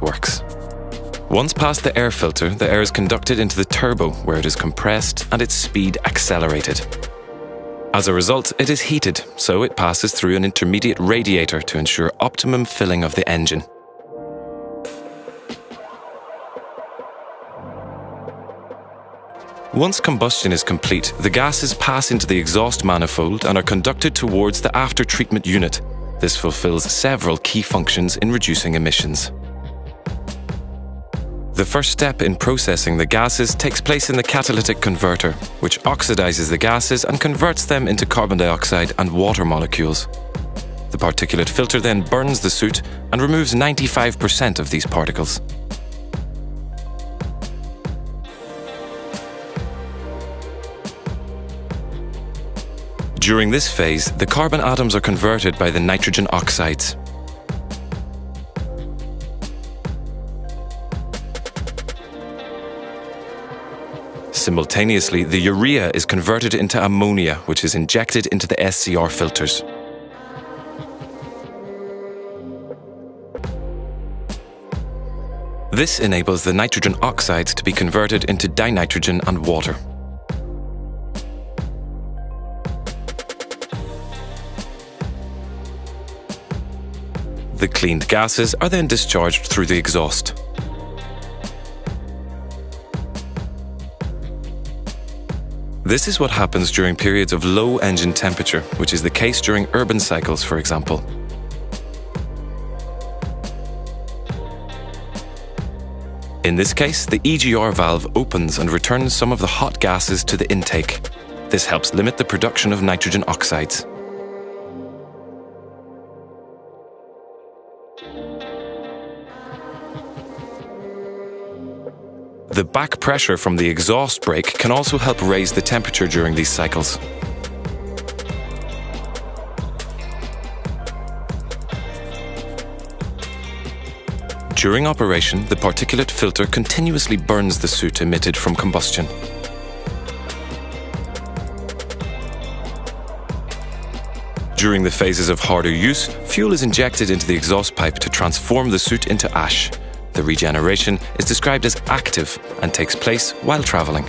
works. Once past the air filter, the air is conducted into the turbo, where it is compressed and its speed accelerated. As a result, it is heated, so it passes through an intermediate radiator to ensure optimum filling of the engine. Once combustion is complete, the gases pass into the exhaust manifold and are conducted towards the after-treatment unit. This fulfills several key functions in reducing emissions. The first step in processing the gases takes place in the catalytic converter, which oxidizes the gases and converts them into carbon dioxide and water molecules. The particulate filter then burns the soot and removes 95% of these particles. During this phase, the carbon atoms are converted by the nitrogen oxides. Simultaneously, the urea is converted into ammonia, which is injected into the SCR filters. This enables the nitrogen oxides to be converted into dinitrogen and water. The cleaned gases are then discharged through the exhaust. This is what happens during periods of low engine temperature, which is the case during urban cycles, for example. In this case, the EGR valve opens and returns some of the hot gases to the intake. This helps limit the production of nitrogen oxides. The back pressure from the exhaust brake can also help raise the temperature during these cycles. During operation, the particulate filter continuously burns the soot emitted from combustion. During the phases of harder use, fuel is injected into the exhaust pipe to transform the soot into ash. The regeneration is described as active and takes place while travelling.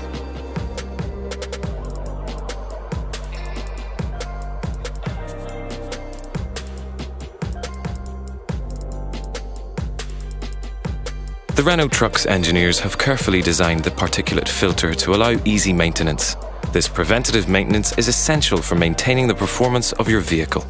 The Renault Trucks engineers have carefully designed the particulate filter to allow easy maintenance. This preventative maintenance is essential for maintaining the performance of your vehicle.